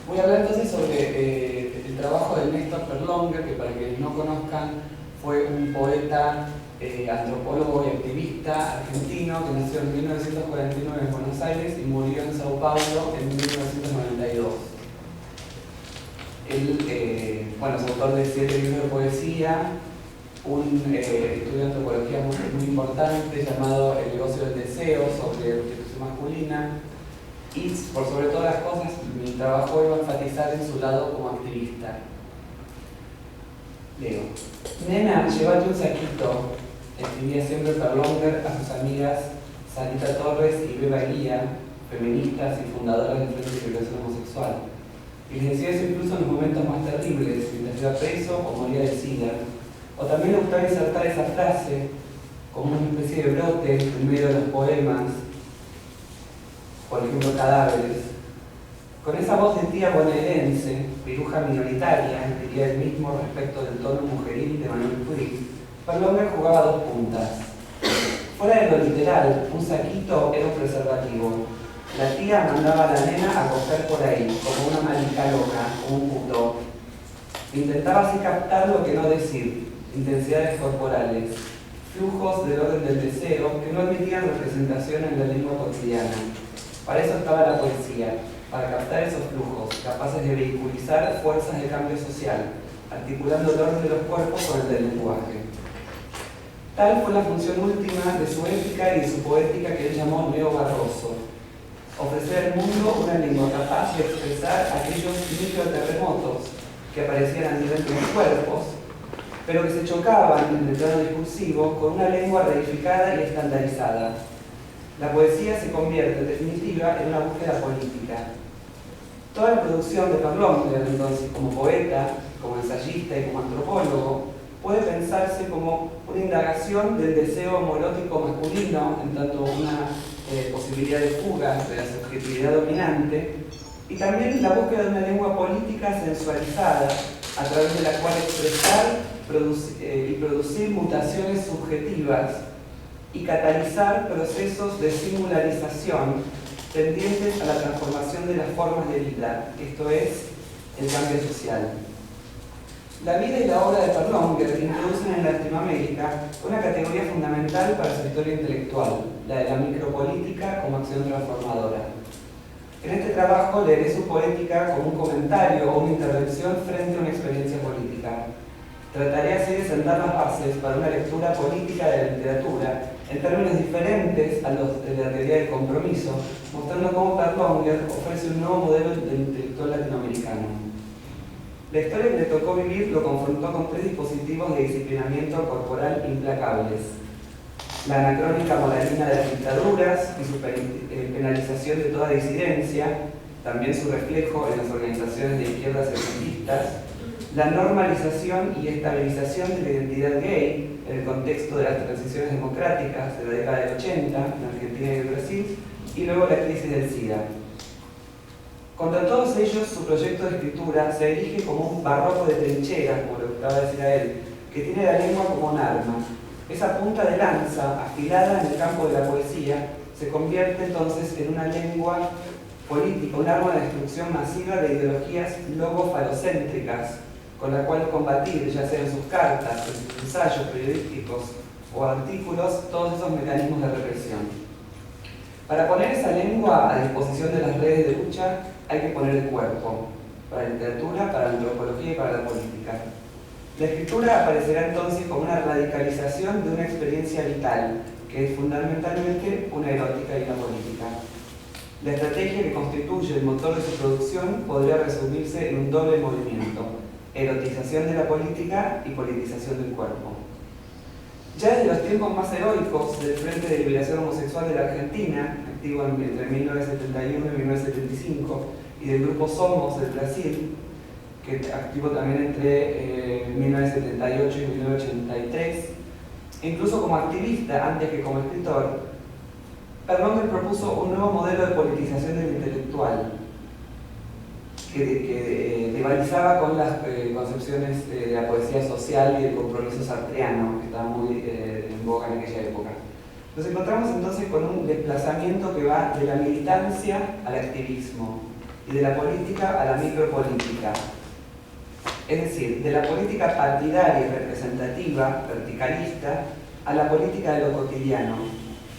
Voy a hablar entonces sobre el trabajo de Néstor Perlonger, que para quienes no conozcan fue un poeta, antropólogo y activista argentino que nació en 1949 en Buenos Aires y murió en Sao Paulo en 1992. Él es autor de 7 libros de poesía, un estudio de antropología muy importante llamado El negocio del deseo sobre la prostitución masculina, y por sobre todas las cosas mi trabajo iba a enfatizar en su lado como activista. Leo. Nena, llévate un saquito, escribía siempre Perlonger a sus amigas Sarita Torres y Beba Guía, feministas y fundadoras del Frente de Liberación Homosexual. Y les decía eso incluso en los momentos más terribles, mientras iba preso o moría de SIDA. O también le gustaba insertar esa frase como una especie de brote en medio de los poemas, por ejemplo, Cadáveres. Con esa voz de tía bonaerense, piruja minoritaria, diría él mismo respecto del tono mujeril de Manuel Puig, Perlonger jugaba a 2 puntas. Fuera de lo literal, un saquito era un preservativo. La tía mandaba a la nena a coger por ahí, como una marica loca, como un puto. Intentaba así captar lo que no decir, intensidades corporales, flujos del orden del deseo que no admitían representación en la lengua cotidiana. Para eso estaba la poesía, para captar esos flujos, capaces de vehiculizar fuerzas de cambio social, articulando el orden de los cuerpos con el del lenguaje. Tal fue la función última de su épica y de su poética que él llamó neo-barroso: ofrecer al mundo una lengua capaz de expresar aquellos microterremotos que aparecían a nivel de los cuerpos, pero que se chocaban en el plano discursivo con una lengua reificada y estandarizada. La poesía se convierte, en definitiva, en una búsqueda política. Toda la producción de Perlonger, entonces, como poeta, como ensayista y como antropólogo, puede pensarse como una indagación del deseo homoerótico masculino, en tanto una posibilidad de fuga de la subjetividad dominante, y también la búsqueda de una lengua política sensualizada, a través de la cual expresar y producir mutaciones subjetivas y catalizar procesos de singularización tendientes a la transformación de las formas de vida, esto es, el cambio social. La vida y la obra de Perlonger introducen en Latinoamérica una categoría fundamental para su historia intelectual, la de la micropolítica como acción transformadora. En este trabajo leeré su poética como un comentario o una intervención frente a una experiencia política. Trataré así de sentar las bases para una lectura política de la literatura en términos diferentes a los de la teoría del compromiso, mostrando cómo Perlonger ofrece un nuevo modelo del intelectual latinoamericano. La historia que le tocó vivir lo confrontó con 3 dispositivos de disciplinamiento corporal implacables: la anacrónica moralina de las dictaduras y su penalización de toda disidencia, también su reflejo en las organizaciones de izquierdas esenciistas, la normalización y estabilización de la identidad gay en el contexto de las transiciones democráticas de la década del 80 en Argentina y en Brasil, y luego la crisis del SIDA. Contra todos ellos, su proyecto de escritura se erige como un barroco de trincheras, como le gustaba decir a él, que tiene la lengua como un arma. Esa punta de lanza, afilada en el campo de la poesía, se convierte entonces en una lengua política, un arma de destrucción masiva de ideologías logofalocéntricas, con la cual combatir, ya sea en sus cartas, en sus ensayos periodísticos o artículos, todos esos mecanismos de represión. Para poner esa lengua a disposición de las redes de lucha, hay que poner el cuerpo, para la literatura, para la antropología y para la política. La escritura aparecerá entonces como una radicalización de una experiencia vital, que es fundamentalmente una erótica y una política. La estrategia que constituye el motor de su producción podría resumirse en un doble movimiento: erotización de la política y politización del cuerpo. Ya desde los tiempos más heroicos del Frente de Liberación Homosexual de la Argentina, activo entre 1971 y 1975, y del Grupo Somos del Brasil, que activo también entre 1978 y 1983, incluso como activista antes que como escritor, Perlonger propuso un nuevo modelo de politización del intelectual, que rivalizaba con las concepciones de la poesía social y del compromiso sartreano, que estaba muy en boga en aquella época. Nos encontramos entonces con un desplazamiento que va de la militancia al activismo, y de la política a la micropolítica. Es decir, de la política partidaria y representativa, verticalista, a la política de lo cotidiano,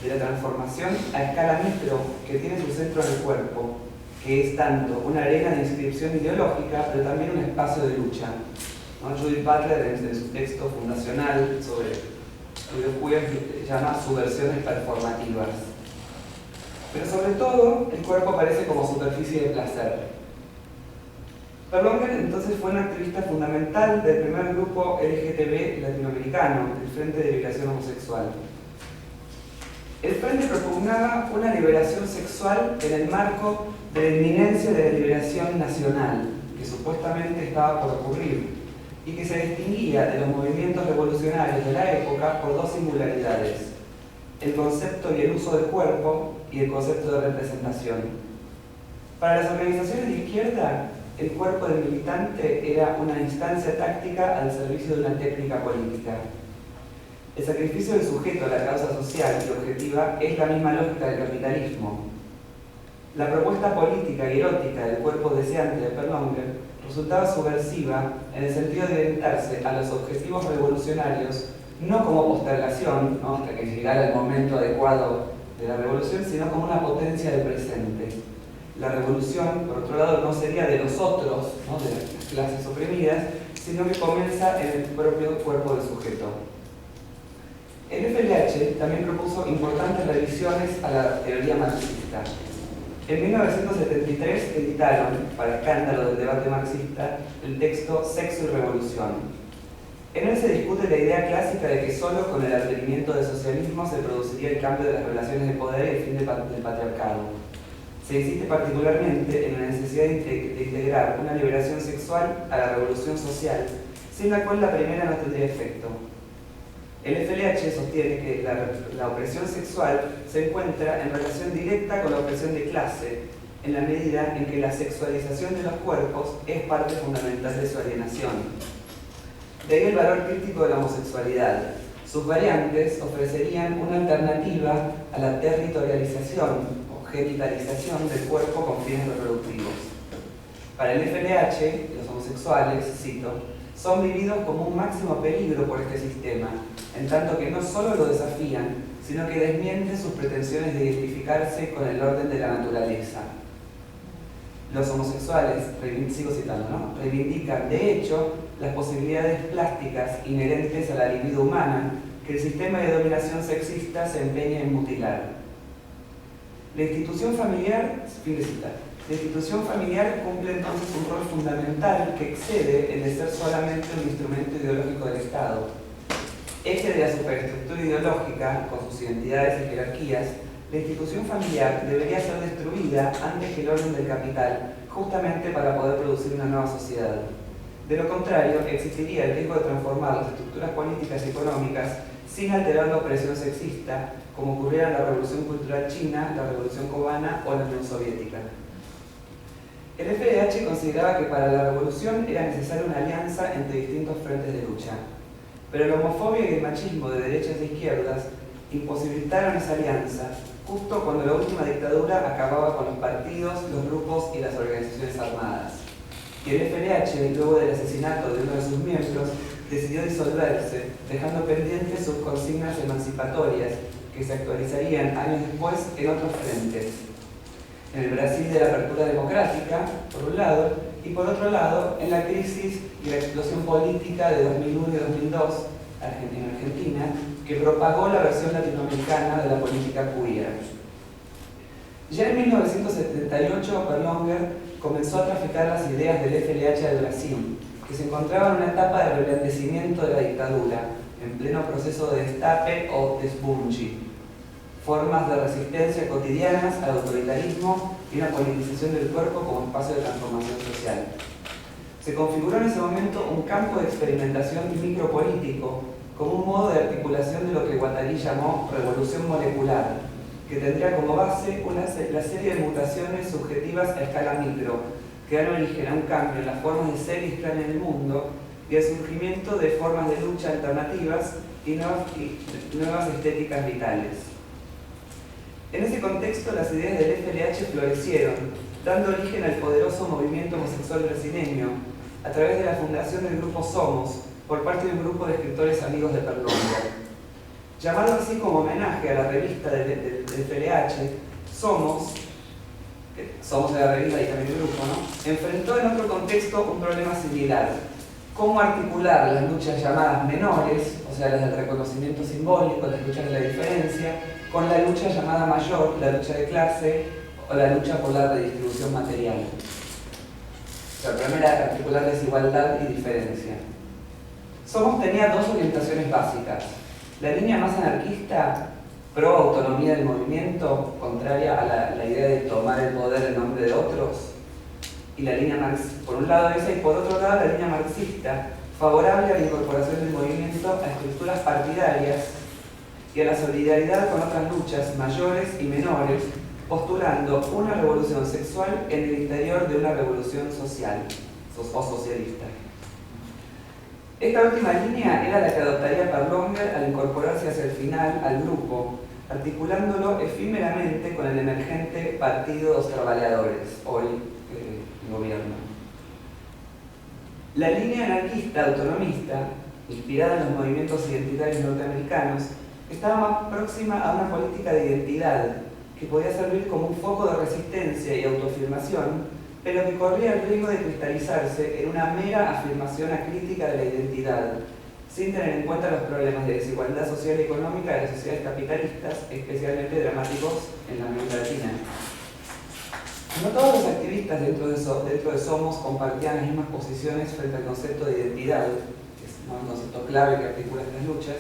de la transformación a escala micro que tiene su centro en el cuerpo, que es tanto una arena de inscripción ideológica, pero también un espacio de lucha. ¿No? Judith Butler, en su texto fundacional sobre videojuegos, llama subversiones performativas. Pero sobre todo, el cuerpo aparece como superficie de placer. Berlonger entonces fue una activista fundamental del primer grupo LGTB latinoamericano, el Frente de Liberación Homosexual. El Frente propugnaba una liberación sexual en el marco de la inminencia de la liberación nacional, que supuestamente estaba por ocurrir, y que se distinguía de los movimientos revolucionarios de la época por dos singularidades: el concepto y el uso del cuerpo y el concepto de representación. Para las organizaciones de izquierda, el cuerpo del militante era una instancia táctica al servicio de una técnica política. El sacrificio del sujeto a la causa social y objetiva es la misma lógica del capitalismo. La propuesta política y erótica del cuerpo deseante de Berlonger resultaba subversiva en el sentido de orientarse a los objetivos revolucionarios no como postergación, ¿no?, hasta que llegara el momento adecuado de la revolución, sino como una potencia del presente. La revolución, por otro lado, no sería de los otros, ¿no?, de las clases oprimidas, sino que comienza en el propio cuerpo del sujeto. El FLH también propuso importantes revisiones a la teoría marxista. En 1973 editaron, para escándalo del debate marxista, el texto Sexo y Revolución. En él se discute la idea clásica de que solo con el advenimiento del socialismo se produciría el cambio de las relaciones de poder y el fin del patriarcado. Se insiste particularmente en la necesidad de integrar una liberación sexual a la revolución social, sin la cual la primera no tendría efecto. El FLH sostiene que la opresión sexual se encuentra en relación directa con la opresión de clase, en la medida en que la sexualización de los cuerpos es parte fundamental de su alienación. De ahí el valor crítico de la homosexualidad. Sus variantes ofrecerían una alternativa a la territorialización o genitalización del cuerpo con fines reproductivos. Para el FLH, los homosexuales, cito, son vividos como un máximo peligro por este sistema, en tanto que no solo lo desafían, sino que desmienten sus pretensiones de identificarse con el orden de la naturaleza. Los homosexuales, sigo citando, ¿no?, reivindican, de hecho, las posibilidades plásticas inherentes a la libido humana que el sistema de dominación sexista se empeña en mutilar. La institución familiar, fin de citar, la institución familiar cumple entonces un rol fundamental que excede el de ser solamente un instrumento ideológico del Estado. Eje de la superestructura ideológica, con sus identidades y jerarquías, la institución familiar debería ser destruida antes que el orden del capital, justamente para poder producir una nueva sociedad. De lo contrario, existiría el riesgo de transformar las estructuras políticas y económicas sin alterar la opresión sexista, como ocurriera en la Revolución Cultural China, la Revolución Cubana o la Unión Soviética. El FLH consideraba que para la revolución era necesaria una alianza entre distintos frentes de lucha, pero la homofobia y el machismo de derechas e izquierdas imposibilitaron esa alianza justo cuando la última dictadura acababa con los partidos, los grupos y las organizaciones armadas. Y el FLH, luego del asesinato de uno de sus miembros, decidió disolverse, dejando pendientes sus consignas emancipatorias, que se actualizarían años después en otros frentes. En el Brasil de la apertura democrática, por un lado, y por otro lado, en la crisis y la explosión política de 2001 y 2002 en Argentina, que propagó la versión latinoamericana de la política queer. Ya en 1978, Berlonger comenzó a traficar las ideas del FLH al Brasil, que se encontraba en una etapa de reblandecimiento de la dictadura, en pleno proceso de destape o desbunche, formas de resistencia cotidianas al autoritarismo y una politización del cuerpo como espacio de transformación social. Se configuró en ese momento un campo de experimentación micropolítico como un modo de articulación de lo que Guattari llamó revolución molecular, que tendría como base la serie de mutaciones subjetivas a escala micro, que dan origen a un cambio en las formas de ser y estar en el mundo y al surgimiento de formas de lucha alternativas y nuevas estéticas vitales. En ese contexto, las ideas del FLH florecieron dando origen al poderoso movimiento homosexual brasileño a través de la fundación del grupo Somos por parte de un grupo de escritores amigos de Perlonga. Llamado así como homenaje a la revista del FLH, Somos de la revista y también el grupo, ¿no?, enfrentó en otro contexto un problema similar: cómo articular las luchas llamadas menores, o sea, las del reconocimiento simbólico, las luchas de la diferencia, con la lucha llamada mayor, la lucha de clase o la lucha por la redistribución material. O sea, el problema era articular desigualdad y diferencia. Somos tenía dos orientaciones básicas: la línea más anarquista, pro autonomía del movimiento, contraria a la idea de tomar el poder en nombre de otros, y la línea marxista, por un lado esa, y por otro lado la línea marxista, favorable a la incorporación del movimiento a estructuras partidarias y a la solidaridad con otras luchas mayores y menores, postulando una revolución sexual en el interior de una revolución social o socialista. Esta última línea era la que adoptaría Perlonger al incorporarse hacia el final al grupo, articulándolo efímeramente con el emergente Partido dos Trabalhadores, hoy gobierno. La línea anarquista autonomista, inspirada en los movimientos identitarios norteamericanos, estaba más próxima a una política de identidad que podía servir como un foco de resistencia y autoafirmación, pero que corría el riesgo de cristalizarse en una mera afirmación acrítica de la identidad, sin tener en cuenta los problemas de desigualdad social y económica de las sociedades capitalistas, especialmente dramáticos en la América Latina. No todos los activistas dentro de Somos compartían las mismas posiciones frente al concepto de identidad, que es un concepto clave que articula estas luchas,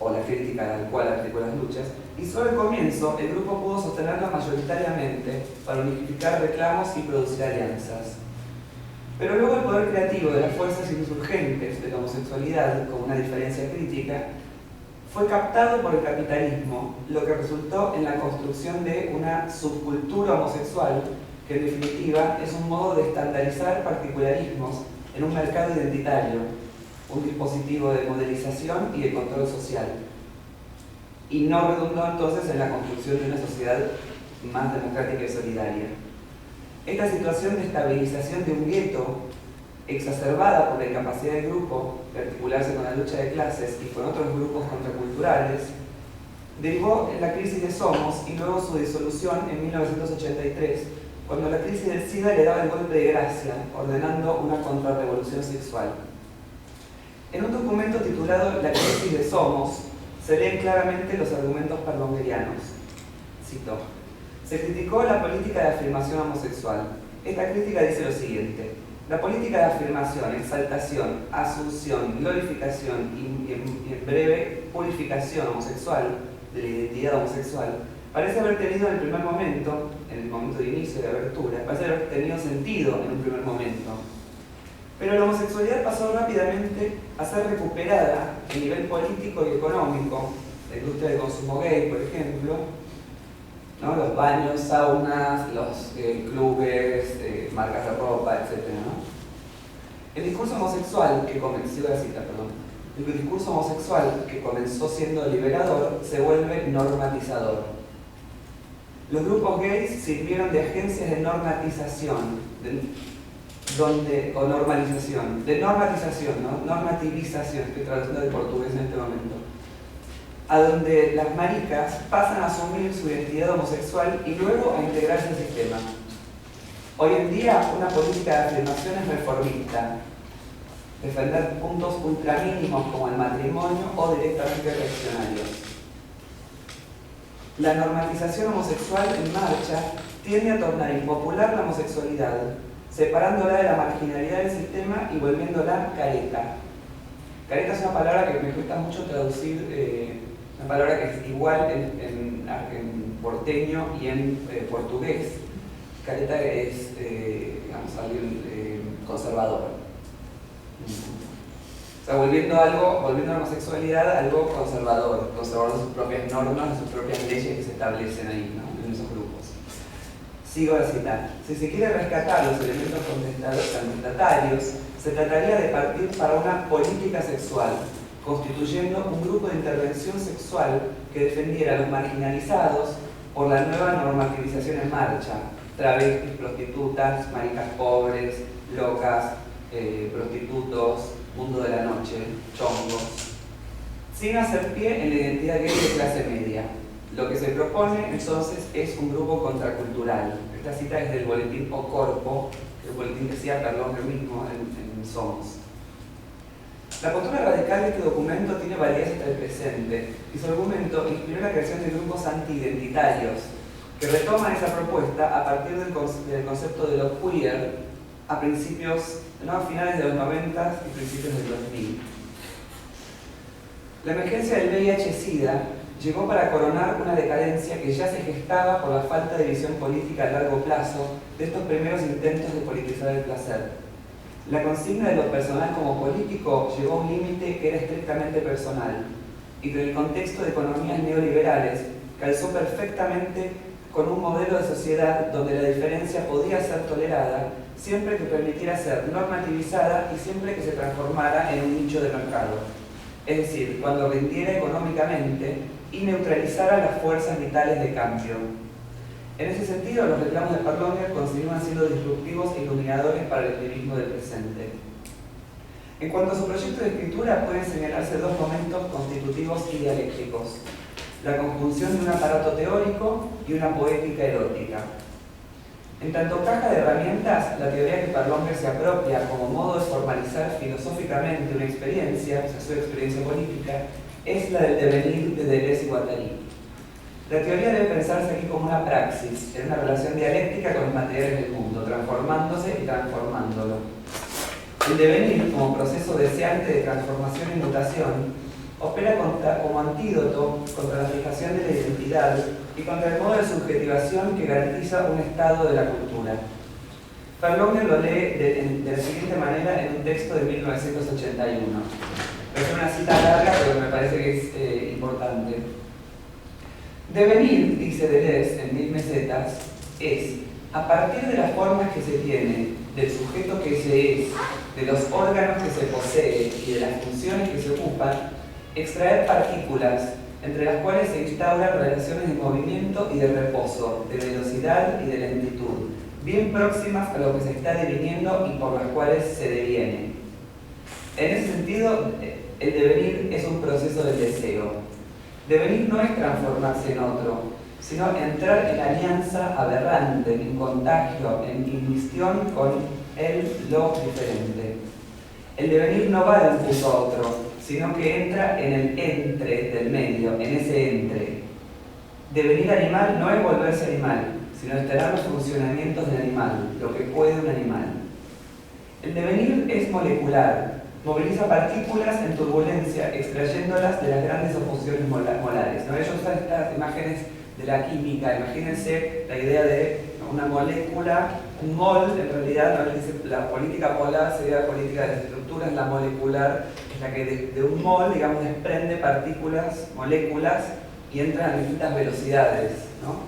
o la crítica al cual articula las luchas, y solo al comienzo el grupo pudo sostenerlo mayoritariamente para unificar reclamos y producir alianzas. Pero luego el poder creativo de las fuerzas insurgentes de la homosexualidad, como una diferencia crítica, fue captado por el capitalismo, lo que resultó en la construcción de una subcultura homosexual que en definitiva es un modo de estandarizar particularismos en un mercado identitario, un dispositivo de modelización y de control social, y no redundó entonces en la construcción de una sociedad más democrática y solidaria. Esta situación de estabilización de un gueto, exacerbada por la incapacidad del grupo de articularse con la lucha de clases y con otros grupos contraculturales, derivó en la crisis de Somos y luego su disolución en 1983, cuando la crisis del SIDA le daba el golpe de gracia, ordenando una contrarrevolución sexual. En un documento titulado La crisis de Somos, se leen claramente los argumentos perlongerianos. Cito: se criticó la política de afirmación homosexual. Esta crítica dice lo siguiente: la política de afirmación, exaltación, asunción, glorificación y en breve purificación homosexual, de la identidad homosexual, parece haber tenido en el primer momento, en el momento de inicio, de abertura, parece haber tenido sentido en un primer momento. Pero la homosexualidad pasó rápidamente a ser recuperada a nivel político y económico, la industria del consumo gay, por ejemplo, ¿no?, los baños, saunas, los clubes, marcas de ropa, etc., ¿no? El discurso homosexual que comenzó siendo liberador se vuelve normatizador. Los grupos gays sirvieron de agencias de normatización, normativización, estoy traduciendo del portugués en este momento, a donde las maricas pasan a asumir su identidad homosexual y luego a integrarse al sistema. Hoy en día, una política de afirmación es reformista, defender puntos ultramínimos como el matrimonio o directamente reaccionarios. La normatización homosexual en marcha tiende a tornar impopular la homosexualidad, separándola de la marginalidad del sistema y volviéndola careta. Careta es una palabra que me cuesta mucho traducir, una palabra que es igual en porteño y en portugués. Careta es, digamos, alguien conservador. O sea, volviendo a la homosexualidad algo conservador de sus propias normas, de sus propias leyes que se establecen ahí, ¿no?, en esos grupos. Sigo a citar: si se quiere rescatar los elementos contestatarios, se trataría de partir para una política sexual, constituyendo un grupo de intervención sexual que defendiera a los marginalizados por la nueva normativización en marcha, travestis, prostitutas, maricas pobres, locas, prostitutos, mundo de la noche, chongos, sin hacer pie en la identidad gay de clase media. Lo que se propone entonces es un grupo contracultural. Esta cita es del boletín O Corpo, el boletín que decía Perlonger mismo en Somos. La postura radical de este documento tiene validez hasta el presente y su argumento inspiró la creación de grupos anti-identitarios que retoman esa propuesta a partir del concepto de lo queer a finales de los 90 y principios del 2000. La emergencia del VIH-Sida llegó para coronar una decadencia que ya se gestaba por la falta de visión política a largo plazo de estos primeros intentos de politizar el placer. La consigna de lo personal como político llegó a un límite que era estrictamente personal y que en el contexto de economías neoliberales calzó perfectamente con un modelo de sociedad donde la diferencia podía ser tolerada siempre que permitiera ser normativizada y siempre que se transformara en un nicho de mercado. Es decir, cuando rindiera económicamente y neutralizara las fuerzas vitales de cambio. En ese sentido, los reclamos de Perlonger continúan siendo disruptivos e iluminadores para el activismo del presente. En cuanto a su proyecto de escritura, pueden señalarse dos momentos constitutivos y dialécticos: la conjunción de un aparato teórico y una poética erótica. En tanto caja de herramientas, la teoría que Perlonger se apropia como modo de formalizar filosóficamente una experiencia, o sea, su experiencia política, es la del devenir de Deleuze y Guattari. La teoría debe pensarse aquí como una praxis, en una relación dialéctica con los materiales del mundo, transformándose y transformándolo. El devenir, como proceso deseante de transformación y mutación, opera como antídoto contra la fijación de la identidad y contra el modo de subjetivación que garantiza un estado de la cultura. Perlonger lo lee de la siguiente manera en un texto de 1981. Es una cita larga, pero me parece que es importante. Devenir, dice Deleuze en 1000 mesetas, es, a partir de las formas que se tienen, del sujeto que se es, de los órganos que se posee y de las funciones que se ocupan, extraer partículas entre las cuales se instauran relaciones de movimiento y de reposo, de velocidad y de lentitud, bien próximas a lo que se está deviniendo y por las cuales se deviene. En ese sentido, el devenir es un proceso del deseo. Devenir no es transformarse en otro, sino entrar en alianza aberrante, en contagio, en inmisión con lo diferente. El devenir no va de un punto a otro, sino que entra en el entre del medio, en ese entre. Devenir animal no es volverse animal, sino alterar los funcionamientos del animal, lo que puede un animal. El devenir es molecular. Moviliza partículas en turbulencia, extrayéndolas de las grandes oposiciones molares. ¿No? Ellos usan estas imágenes de la química. Imagínense la idea de una molécula, un mol, en realidad, ¿no? La política polar sería la política de las estructuras, la molecular es la que de un mol, digamos, desprende partículas, moléculas, y entran a distintas velocidades, ¿no?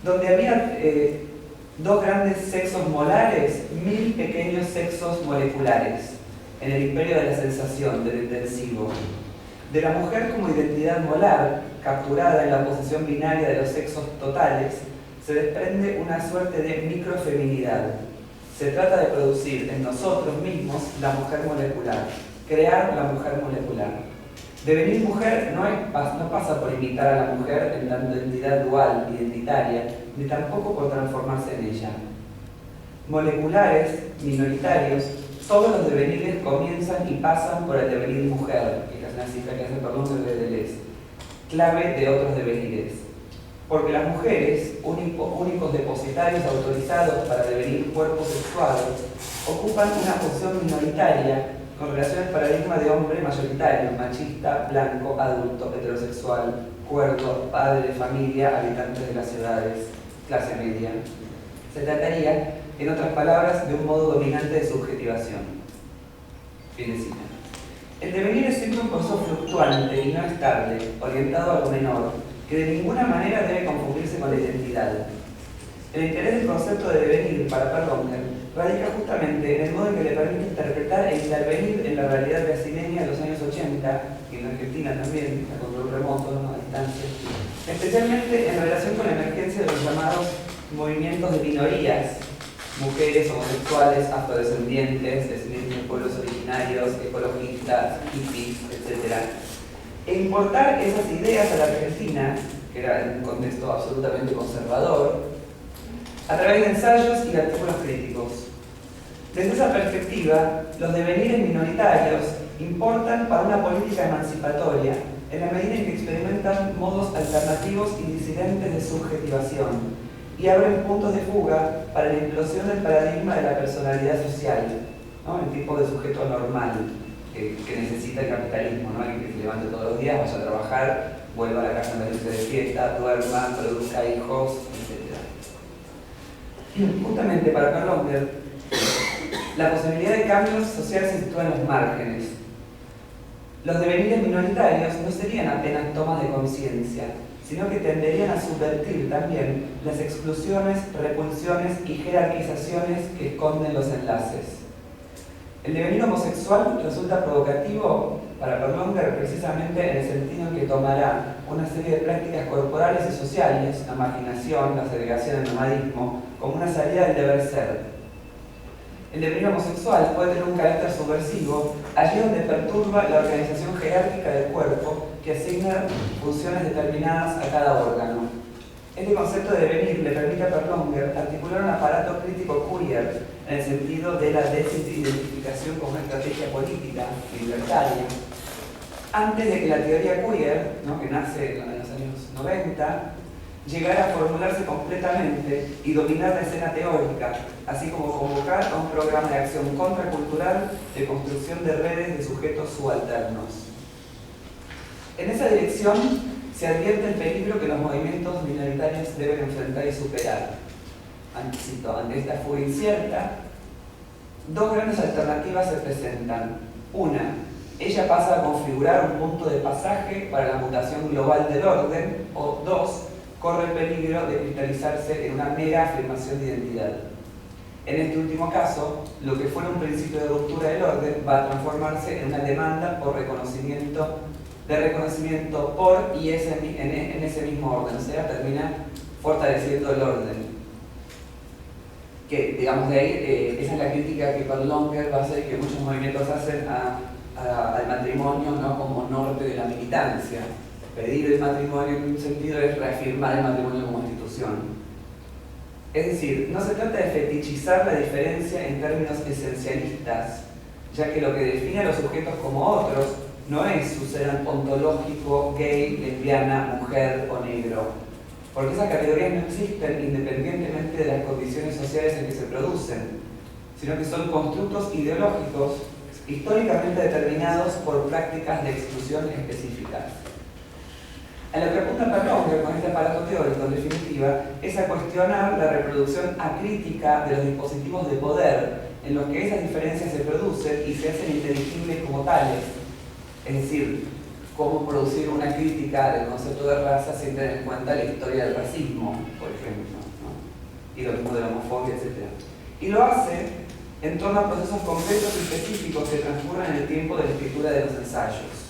Donde había dos grandes sexos molares, 1000 pequeños sexos moleculares. En el imperio de la sensación, del intensivo. De la mujer como identidad molar, capturada en la posición binaria de los sexos totales, se desprende una suerte de microfeminidad. Se trata de producir en nosotros mismos la mujer molecular, crear la mujer molecular. Devenir mujer no pasa por imitar a la mujer en tanto entidad dual, identitaria, ni tampoco por transformarse en ella. Moleculares, minoritarios, todos los devenires comienzan y pasan por el devenir mujer, que es una cita que hace Perlonger de Deleuze, clave de otros devenires. Porque las mujeres, únicos depositarios autorizados para devenir cuerpos sexuales, ocupan una posición minoritaria con relación al paradigma de hombre mayoritario, machista, blanco, adulto, heterosexual, cuerdo, padre de familia, habitantes de las ciudades, clase media. Se trataría, en otras palabras, de un modo dominante de subjetivación. Fin de cita. El devenir es siempre un proceso fluctuante y no estable, orientado a lo menor, que de ninguna manera debe confundirse con la identidad. El interés del concepto de devenir para Perlonger radica justamente en el modo en que le permite interpretar e intervenir en la realidad brasileña de los años 80, y en Argentina también, a control remoto, ¿no? A distancia, especialmente en relación con la emergencia de los llamados movimientos de minorías, mujeres, homosexuales, afrodescendientes, descendientes de pueblos originarios, ecologistas, hippies, etc. E importar esas ideas a la Argentina, que era en un contexto absolutamente conservador, a través de ensayos y artículos críticos. Desde esa perspectiva, los devenires minoritarios importan para una política emancipatoria en la medida en que experimentan modos alternativos y disidentes de subjetivación y abren puntos de fuga para la implosión del paradigma de la personalidad social, ¿no? El tipo de sujeto normal que necesita el capitalismo, ¿no? Alguien que se levante todos los días, vaya a trabajar, vuelva a la casa en la noche de fiesta, duerma, produzca hijos, etc. Justamente para Karl Longer, la posibilidad de cambios sociales se sitúa en los márgenes. Los devenires minoritarios no serían apenas tomas de conciencia, sino que tenderían a subvertir también las exclusiones, repulsiones y jerarquizaciones que esconden los enlaces. El devenir homosexual resulta provocativo para Karl Longer precisamente en el sentido en que tomará una serie de prácticas corporales y sociales, la marginación, la segregación, el nomadismo, como una salida del deber ser. El devenir homosexual puede tener un carácter subversivo allí donde perturba la organización jerárquica del cuerpo que asigna funciones determinadas a cada órgano. Este concepto de devenir le permite a Karl Longer articular un aparato crítico queer en el sentido de la desidentificación como una estrategia política y libertaria. Antes de que la teoría queer, ¿no?, que nace en los años 90, llegara a formularse completamente y dominar la escena teórica, así como convocar a un programa de acción contracultural de construcción de redes de sujetos subalternos. En esa dirección se advierte el peligro que los movimientos minoritarios deben enfrentar y superar. Ante esta fuga incierta, dos grandes alternativas se presentan. Una, ella pasa a configurar un punto de pasaje para la mutación global del orden, o dos, corre el peligro de cristalizarse en una mera afirmación de identidad. En este último caso, lo que fuera un principio de ruptura del orden va a transformarse en una demanda por reconocimiento por y en ese mismo orden, o sea, termina fortaleciendo el orden. Que, digamos, de ahí, esa es la crítica que Karl Longer va a hacer y que muchos movimientos hacen al matrimonio, ¿no?, como norte de la militancia. Pedir el matrimonio en un sentido es reafirmar el matrimonio como institución. Es decir, no se trata de fetichizar la diferencia en términos esencialistas, ya que lo que define a los sujetos como otros no es su ser ontológico, gay, lesbiana, mujer o negro, porque esas categorías no existen independientemente de las condiciones sociales en que se producen, sino que son constructos ideológicos históricamente determinados por prácticas de exclusión específicas. A lo que apunta Karl Longer con este aparato teórico, en definitiva, es a cuestionar la reproducción acrítica de los dispositivos de poder en los que esas diferencias se producen y se hacen inteligibles como tales. Es decir, cómo producir una crítica del concepto de raza sin tener en cuenta la historia del racismo, por ejemplo, ¿no?, y lo mismo de la homofobia, etc. Y lo hace en torno a procesos concretos y específicos que transcurren en el tiempo de la escritura de los ensayos.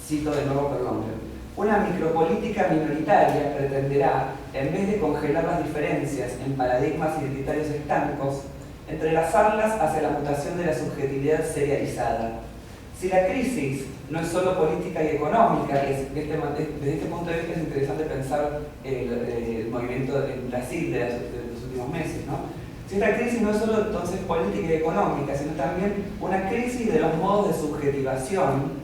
Cito de nuevo Karl Longer. Una micropolítica minoritaria pretenderá, en vez de congelar las diferencias en paradigmas identitarios estancos, entrelazarlas hacia la mutación de la subjetividad serializada. Si la crisis no es solo política y económica, desde este punto de vista es interesante pensar el movimiento en Brasil de los últimos meses, ¿no? Si esta crisis no es solo entonces política y económica, sino también una crisis de los modos de subjetivación,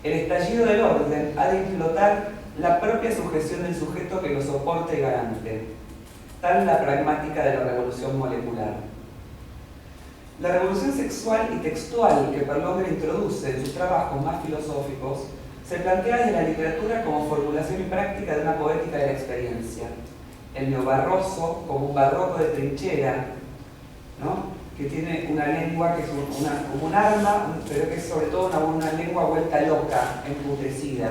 el estallido del orden ha de explotar la propia sujeción del sujeto que lo soporta y garante. Tal es la pragmática de la revolución molecular. La revolución sexual y textual que Karl Longer introduce en sus trabajos más filosóficos se plantea desde la literatura como formulación y práctica de una poética de la experiencia. El neobarroso como un barroco de trinchera, ¿no?, que tiene una lengua que es como un arma, pero que es sobre todo una lengua vuelta loca, emputecida.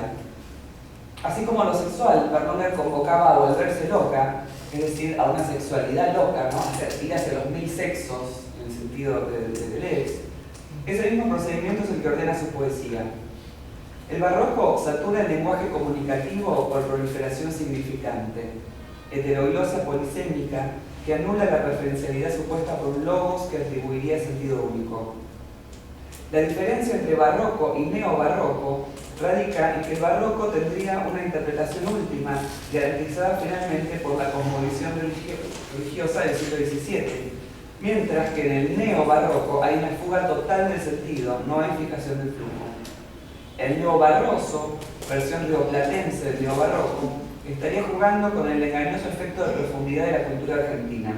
Así como lo sexual, Karl Longer convocaba a volverse loca, es decir, a una sexualidad loca, ¿no?, ir hacia los 1000 sexos, en el sentido de Deleuze. Ese mismo procedimiento es el que ordena su poesía. El barroco satura el lenguaje comunicativo por proliferación significante. heteroglosia polisémica que anula la referencialidad supuesta por un logos que atribuiría sentido único. La diferencia entre barroco y neobarroco radica en que el barroco tendría una interpretación última, garantizada finalmente por la cosmovisión religiosa del siglo XVII, mientras que en el neobarroco hay una fuga total del sentido, no hay fijación del flujo. El neobarroso, versión rioplatense del neobarroco, estaría jugando con el engañoso efecto de profundidad de la cultura argentina.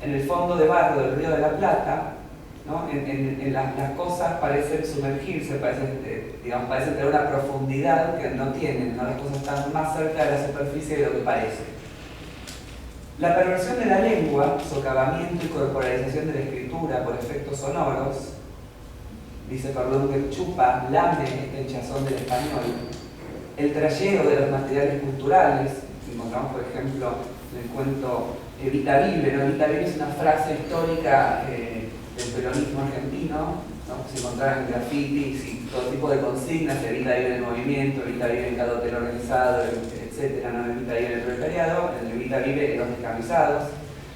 En el fondo de barro del Río de la Plata, ¿no? Las cosas parecen sumergirse, parecen tener una profundidad que no tienen, ¿no? Las cosas están más cerca de la superficie de lo que parece. La perversión de la lengua, socavamiento y corporalización de la escritura por efectos sonoros, dice Perlonger, chupa, lame este hinchazón del español. El trayero de los materiales culturales, encontramos por ejemplo en el cuento Evita Vive, ¿no? Evita Vive es una frase histórica del peronismo argentino, ¿no? Se encontraban grafitis y todo tipo de consignas: Evita Vive en el movimiento, Evita Vive en cada hotel organizado, etc., ¿no? Evita Vive en el proletariado, el Evita Vive en los descamisados.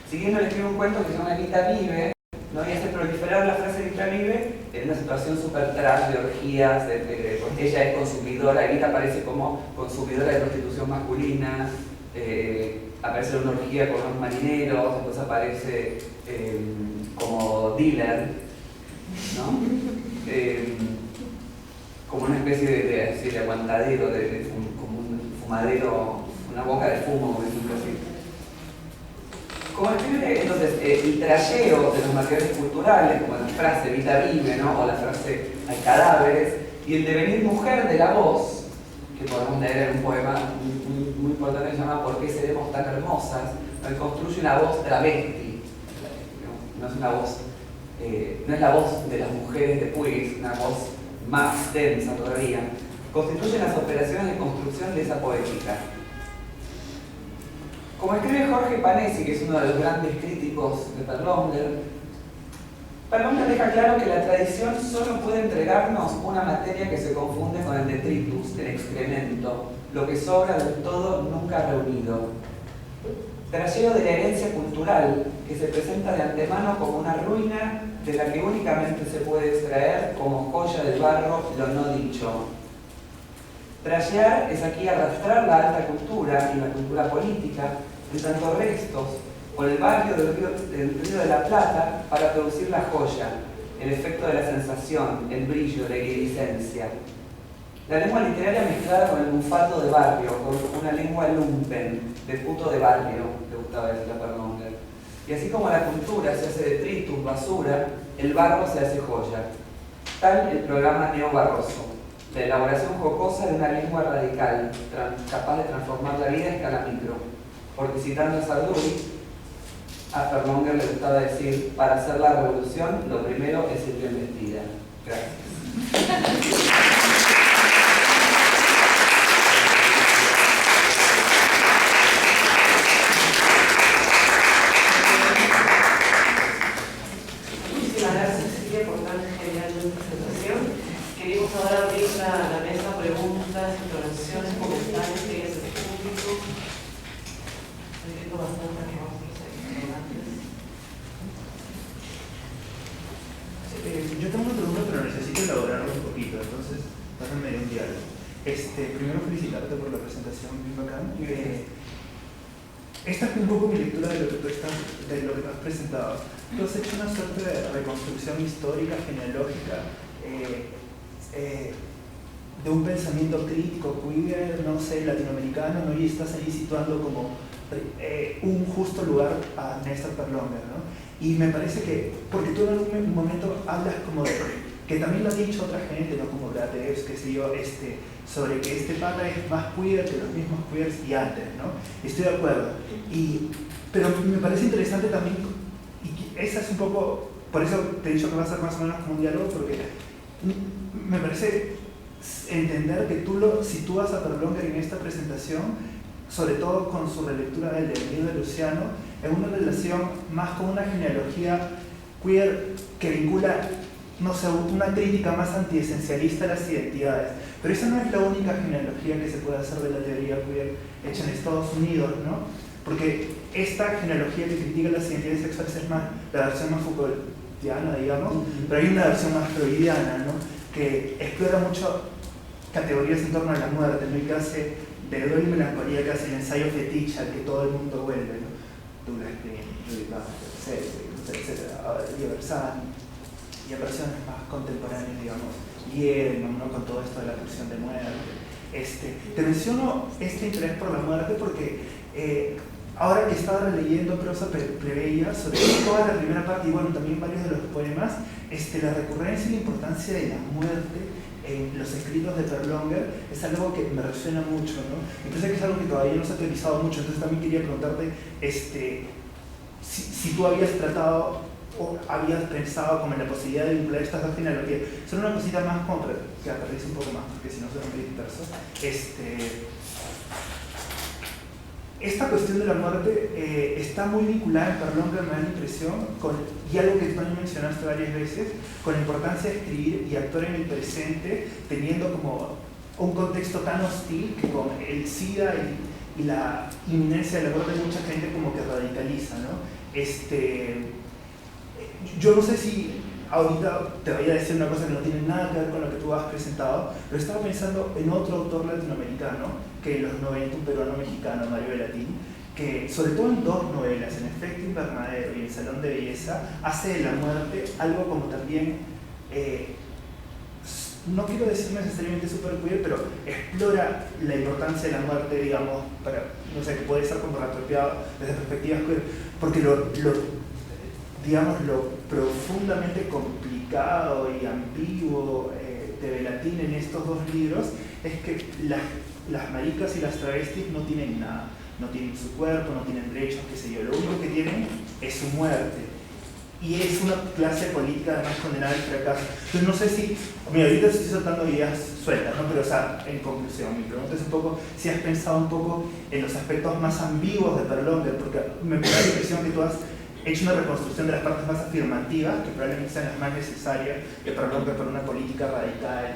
Siguiendo le escribe un cuento que se llama Evita Vive, ¿no? Y hace proliferar la frase Evita Vive en una situación súper trash de orgías, porque ella es consumidora. Evita aparece como consumidora de prostitución masculina, aparece en una orgía con unos marineros, después aparece como dealer, ¿no? Como una especie de aguantadero, como un fumadero, una boca de fumo, por decirlo así. Como escribe entonces el trayeo de los materiales culturales, como la frase Evita Vive, ¿no? O la frase Hay cadáveres, y el devenir mujer de la voz, que podemos leer en un poema muy importante que se llama ¿Por qué seremos tan hermosas?, donde construye una voz travesti, no es una voz, no es la voz de las mujeres de Puig, una voz más densa todavía, constituyen las operaciones de construcción de esa poética. Como escribe Jorge Panesi, que es uno de los grandes críticos de Perlonger, Perlonger deja claro que la tradición solo puede entregarnos una materia que se confunde con el detritus, el excremento, lo que sobra del todo nunca reunido. Trayero de la herencia cultural que se presenta de antemano como una ruina de la que únicamente se puede extraer como joya del barro lo no dicho. Trayear es aquí arrastrar la alta cultura y la cultura política en tanto restos por el barrio del Río de la Plata para producir la joya, el efecto de la sensación, el brillo, la iridiscencia. La lengua literaria mezclada con el bufato de barrio, con una lengua lumpen, de puto de barrio, le gustaba decir a Perlonger. Y así como la cultura se hace detritus, basura, el barro se hace joya. Tal el programa neobarroso, la elaboración jocosa de una lengua radical, capaz de transformar la vida a escala micro. Porque citando a Sarduy, a Perlonger le gustaba decir: para hacer la revolución, lo primero es ir bien vestida. Gracias. Ahora abrir la mesa, preguntas, intervenciones, comentarios que hay desde el público. Estoy viendo bastante rostros ahí. Yo tengo una pregunta, pero necesito elaborarla un poquito, entonces pásenme un diálogo. Primero felicitarte por la presentación, muy bacán. Esta es un poco mi lectura de lo que tú has presentado. Tú has hecho una suerte de reconstrucción histórica, genealógica, de un pensamiento crítico, queer, no sé, latinoamericano, ¿no? Y estás ahí situando como un justo lugar a Néstor Perlonger, ¿no? Y me parece que, porque tú en algún momento hablas como de, que también lo ha dicho otra gente, ¿no? Como Grateus, qué sé yo, sobre que este pata es más queer que los mismos queers y antes, ¿no? Estoy de acuerdo. Pero me parece interesante también, y esa es un poco, por eso te he dicho que va a ser más o menos como un diálogo, porque me parece entender que tú lo sitúas a Perlonger en esta presentación, sobre todo con su relectura del Devenir de Luciano, en una relación más con una genealogía queer que vincula, no sé, una crítica más antiesencialista a las identidades. Pero esa no es la única genealogía que se puede hacer de la teoría queer hecha en Estados Unidos, ¿no? Porque esta genealogía que critica las identidades sexuales es más la versión más Foucaultiana, digamos, pero hay una versión más freudiana, ¿no? Que explora mucho categorías en torno a la muerte, ¿no? Y que hace de dolor y melancolía, que hace el ensayo fetiche al que todo el mundo vuelve, ¿no? Douglas Green, Judith Butler, etc. Diversani, y a versiones más contemporáneas, digamos, Guillermo, ¿no? Con todo esto de la pulsión de muerte. Te menciono este interés por la muerte porque ahora que estaba releyendo prosa plebeya, sobre toda la primera parte y bueno, también varios de los poemas, la recurrencia y la importancia de la muerte en los escritos de Perlonger es algo que me resuena mucho, ¿no? Entonces que es algo que todavía no se ha teorizado mucho, entonces también quería preguntarte si tú habías tratado o habías pensado como en la posibilidad de vincular estas dos genealogías. Son una cosita más como que aterrice un poco más, porque si no suena muy disperso. Esta cuestión de la muerte está muy vinculada en Perlonger, me da la impresión, y algo que tú también mencionaste varias veces, con la importancia de escribir y actuar en el presente, teniendo como un contexto tan hostil que con el SIDA y la inminencia de la muerte de mucha gente como que radicaliza, ¿no? Yo no sé si ahorita te voy a decir una cosa que no tiene nada que ver con lo que tú has presentado, pero estaba pensando en otro autor latinoamericano, que en los 90, un peruano-mexicano, Mario Velatín, que sobre todo en dos novelas, en Efecto Invernadero y El Salón de Belleza, hace de la muerte algo como también, no quiero decir necesariamente super queer, pero explora la importancia de la muerte, digamos, para, no sé, que puede ser como reapropiado desde perspectivas queer, porque digamos, lo profundamente complicado y ambiguo de Velatín en estos dos libros es que las maricas y las travestis no tienen nada, no tienen su cuerpo, no tienen derechos, qué sé yo, lo único que tienen es su muerte. Y es una clase política además condenada al fracaso. Entonces no sé si, mira, ahorita estoy soltando ideas sueltas, ¿no? Pero o sea, en conclusión, mi pregunta es un poco si has pensado un poco en los aspectos más ambiguos de Perlonger, porque me da la impresión que tú has hecho una reconstrucción de las partes más afirmativas, que probablemente sean las más necesarias de Perlonger para una política radical,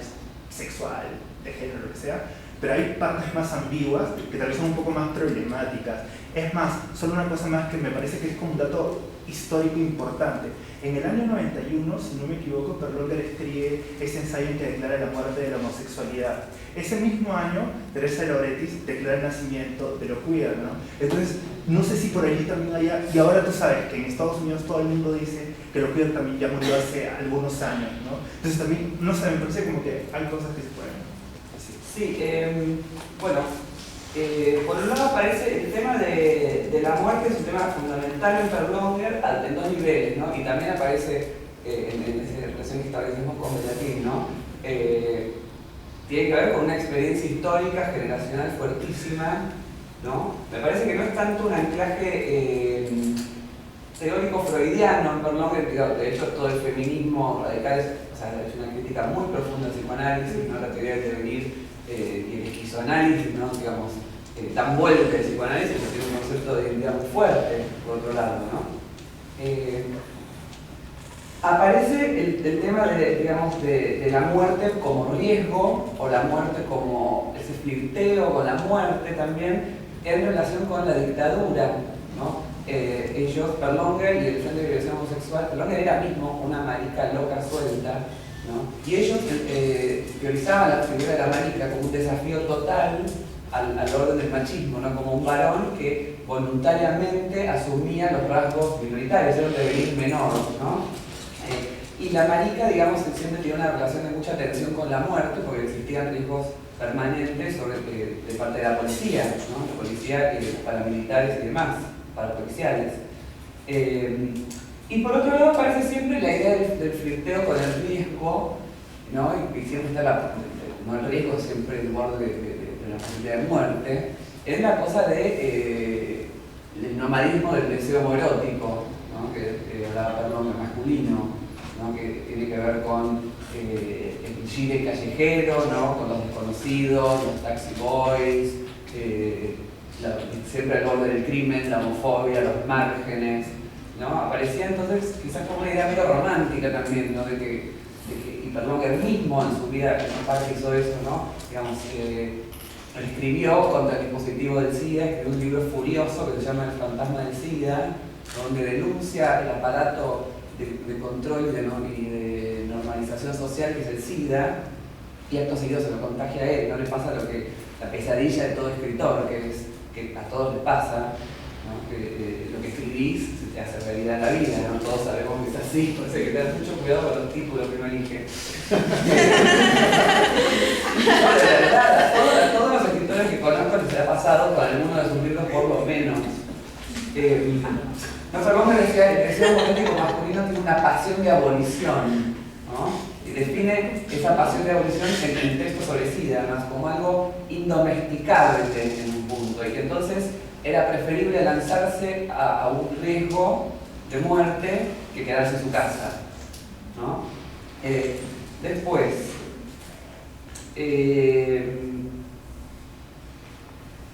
sexual, de género, lo que sea, pero hay partes más ambiguas que tal vez son un poco más problemáticas. Es más, solo una cosa más que me parece que es como un dato histórico importante. En el año 91, si no me equivoco, Perlonger escribe ese ensayo en que declara la muerte de la homosexualidad. Ese mismo año, Teresa de Lauretis declara el nacimiento de lo queer, ¿no? Entonces, no sé si por allí también haya, y ahora tú sabes que en Estados Unidos todo el mundo dice que lo queer también ya murió hace algunos años, ¿no? Entonces también, no sé, me parece como que hay cosas que se pueden decir. Sí, bueno, por un lado aparece el tema de la muerte, es un tema fundamental en Perlonger en dos niveles, ¿no? Y también aparece en esa relación que establecemos con Velatín, ¿no? Tiene que ver con una experiencia histórica, generacional fuertísima, ¿no? Me parece que no es tanto un anclaje teórico freudiano en Perlonger, de hecho todo el feminismo radical ha hecho una crítica muy profunda al psicoanálisis, ¿no? La teoría del devenir y el esquizoanálisis, ¿no? Digamos, tan vuelta el psicoanálisis, que tiene un concepto de identidad muy fuerte, por otro lado, ¿no? Aparece el tema de la muerte como riesgo, o la muerte como ese flirteo con la muerte también, en relación con la dictadura, ¿no? Ellos, Perlonger y el Frente de Liberación Homosexual, Perlonger era mismo una marica loca suelta, ¿no? Y ellos teorizaban la figura de la marica como un desafío total al orden del machismo, ¿no? Como un varón que voluntariamente asumía los rasgos minoritarios, era un devenir menor, ¿no? Y la marica, digamos, siempre tiene una relación de mucha tensión con la muerte, porque existían riesgos permanentes de parte de la policía, ¿no? La policía, paramilitares y demás, parapoliciales. Y por otro lado aparece siempre la idea del flirteo con el riesgo, ¿no? Y siempre está el riesgo siempre el borde de la posibilidad de muerte, es la cosa el nomadismo del deseo homoerótico, ¿no? Que hablaba Perlonger, masculino, ¿no? Que tiene que ver con el Chile callejero, ¿no? Con los desconocidos, los taxi boys, siempre al borde del crimen, la homofobia, los márgenes, ¿no? Aparecía entonces quizás como una idea medio romántica también, ¿no? Y Perlonger mismo en su vida en parte hizo eso, ¿no? Digamos, escribió contra el dispositivo del SIDA, escribió un libro furioso que se llama El fantasma del SIDA, donde denuncia el aparato de control y de normalización social que es el SIDA, y acto seguido se lo contagia a él. No le pasa la pesadilla de todo escritor, que a todos les pasa, ¿no? Que lo que escribís se te hace realidad en la vida, ¿no? Todos sabemos que es así, por eso hay que tener mucho cuidado con los títulos que uno elige. No, de verdad, a todos los escritores que conozco les ha pasado con alguno de sus libros por lo menos. No, Fernández decía el deseo político masculino tiene una pasión de abolición, ¿no? Y define esa pasión de abolición en el texto sobre SIDA, además, como algo indomesticable en un punto, y que entonces era preferible lanzarse a un riesgo de muerte que quedarse en su casa, ¿no? Después,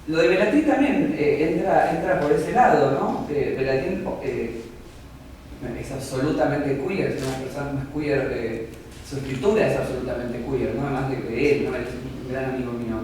lo de Belatín también entra por ese lado, ¿no? Belatín es absolutamente queer, es una de las personas más queer, su escritura es absolutamente queer, no además de él, ¿no? Es un gran amigo mío.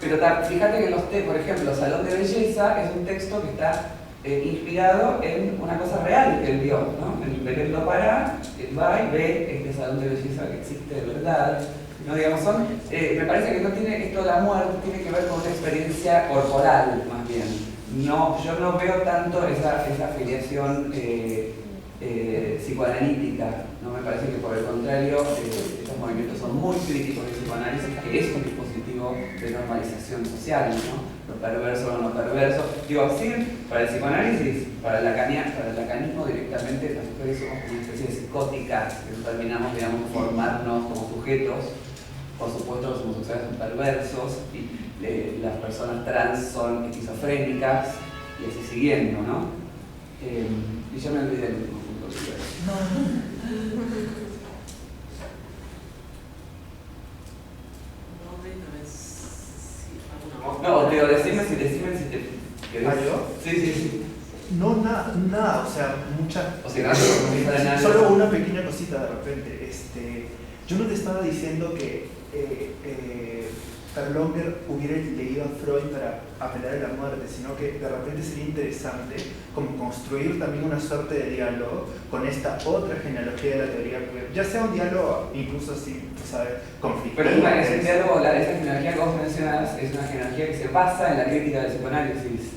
Pero fíjate que por ejemplo, Salón de Belleza es un texto que está inspirado en una cosa real que él vio, ¿no? En Belén do Pará, él va y ve este salón de belleza que existe de verdad. No, digamos, me parece que no tiene esto de la muerte, tiene que ver con una experiencia corporal, más bien. No, yo no veo tanto esa afiliación psicoanalítica, ¿no? Me parece que por el contrario, estos movimientos son muy críticos del psicoanálisis, que es un dispositivo de normalización social, ¿no? Lo perverso o no perverso. Digo, sí, para el psicoanálisis, para el lacanismo directamente, las mujeres somos una especie de psicóticas, que no terminamos, digamos, formarnos como sujetos. Por supuesto, los homosexuales son perversos y las personas trans son esquizofrénicas y así siguiendo, ¿no? Y ya me olvidé del último punto que iba a decir. No, Teo, decime si te... ¿Ah, yo? Sí. No, nada, o sea, O sea, nada, solo una pequeña cosita de repente. Yo no te estaba diciendo que Berlonger hubiera leído a Freud para apelar a la muerte, sino que de repente sería interesante como construir también una suerte de diálogo con esta otra genealogía de la teoría queer, ya sea un diálogo incluso así, ¿sabes? Conflictivo. Pero ese diálogo, esa genealogía que vos mencionas, es una genealogía que se basa en la crítica del psicoanálisis.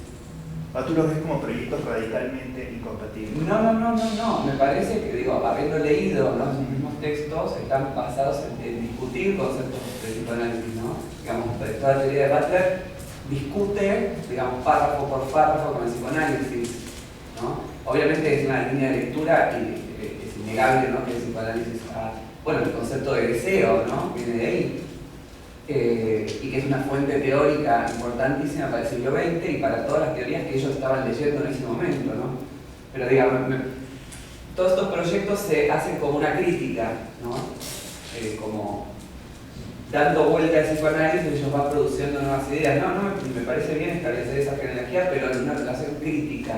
¿Tú los ves como proyectos radicalmente incompatibles? No, me parece que, habiendo leído, ¿no?, sus mismos textos, están basados en discutir conceptos de psicoanálisis, ¿no? Digamos, toda la teoría de Butler discute, digamos, párrafo por párrafo con el psicoanálisis, ¿no? Obviamente es una línea de lectura y es innegable, ¿no?, que el psicoanálisis el concepto de deseo, ¿no?, viene de ahí. Y que es una fuente teórica importantísima para el siglo XX y para todas las teorías que ellos estaban leyendo en ese momento, ¿no? Pero digamos, todos estos proyectos se hacen como una crítica, ¿no? Como dando vuelta al psicoanálisis, ellos van produciendo nuevas ideas. No, me parece bien establecer esa genealogía, pero en una relación crítica.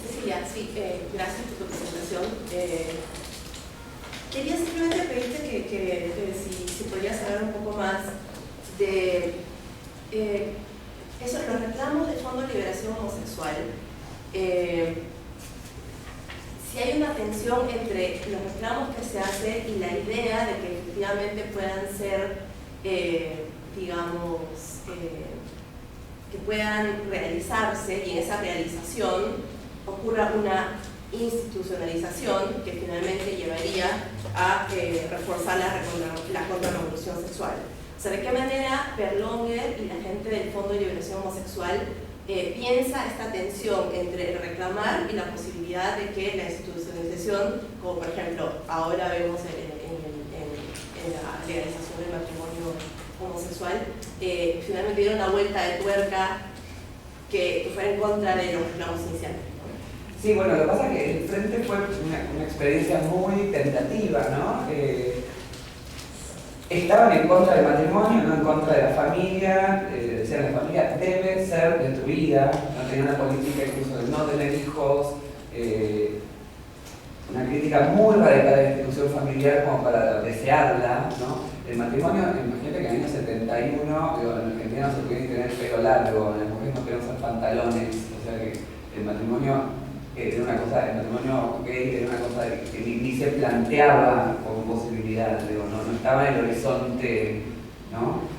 Cecilia, sí, gracias por tu presentación. Quería simplemente pedirte que si podrías hablar un poco más de los reclamos del Fondo de Liberación Homosexual. Si hay una tensión entre los reclamos que se hacen y la idea de que efectivamente puedan ser, que puedan realizarse y en esa realización ocurra una institucionalización que finalmente llevaría a reforzar la contrarrevolución sexual. O sea, ¿de qué manera Berlonger y la gente del Fondo de Liberación Homosexual piensa esta tensión entre el reclamar y la posibilidad de que la institucionalización, como por ejemplo ahora vemos en la legalización del matrimonio homosexual, finalmente dieron una vuelta de tuerca que fue en contra de los reclamos iniciales? Sí, bueno, lo que pasa es que el Frente fue una experiencia muy tentativa, ¿no? Estaban en contra del matrimonio, no en contra de la familia, decían la familia debe ser destruida, no tenía una política incluso de no tener hijos, una crítica muy radical de la institución familiar como para desearla, ¿no? El matrimonio, imagínate que en el año 71, digo, en Argentina no se podía tener el pelo largo, las mujeres no podían usar pantalones, o sea que el matrimonio era una cosa, el matrimonio gay era una cosa que ni se planteaba como posibilidad, digo, no estaba en el horizonte, ¿no?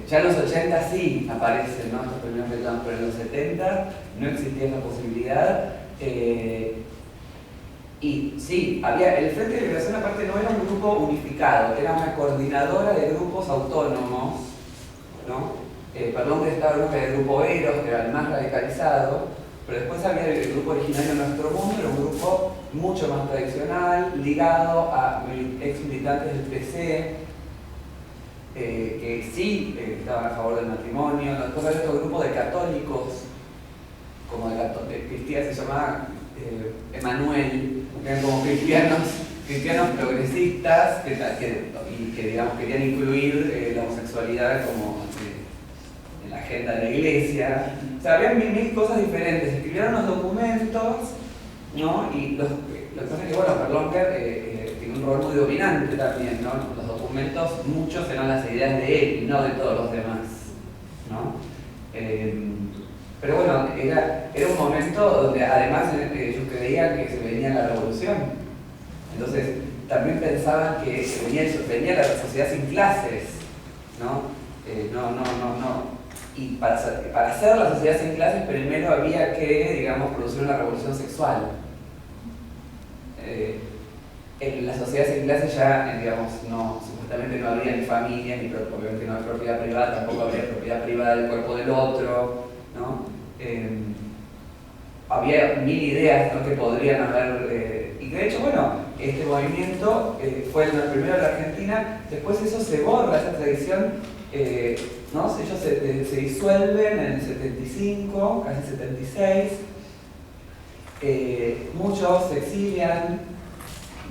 Ya en los 80 sí aparecen, ¿no?, estos primeros reclamos, pero en los 70 no existía esa posibilidad. Y sí, el Frente de Liberación aparte no era un grupo unificado, era una coordinadora de grupos autónomos, ¿no? Perdón que estaba el grupo Eros, que era el más radicalizado, pero después había el grupo originario Nuestro Mundo, era un grupo mucho más tradicional, ligado a ex militantes del PC, que sí estaban a favor del matrimonio. Después había otro grupo de católicos, como de cristianos, se llamaba Emanuel, que eran como cristianos progresistas que digamos, querían incluir la homosexualidad como en la agenda de la iglesia. O sea, había mil cosas diferentes. Escribieron los documentos, ¿no? Y lo que pasa es que, bueno, Berlonger tiene un rol muy dominante también, ¿no? Los documentos, muchos eran las ideas de él y no de todos los demás, ¿no? Pero bueno, era un momento donde además ellos creían que se venía la revolución. Entonces también pensaban que venía la sociedad sin clases, ¿no? Y para hacer la sociedad sin clases primero había que, digamos, producir una revolución sexual. En la sociedad sin clases ya, digamos, supuestamente no habría ni familia, obviamente no hay propiedad privada, tampoco habría propiedad privada del cuerpo del otro, ¿no? Había mil ideas, ¿no?, que podrían haber, y de hecho, bueno, este movimiento fue el primero en la Argentina. Después eso se borra, esa tradición, ¿no? Ellos se disuelven en el 75, casi 76, muchos se exilian,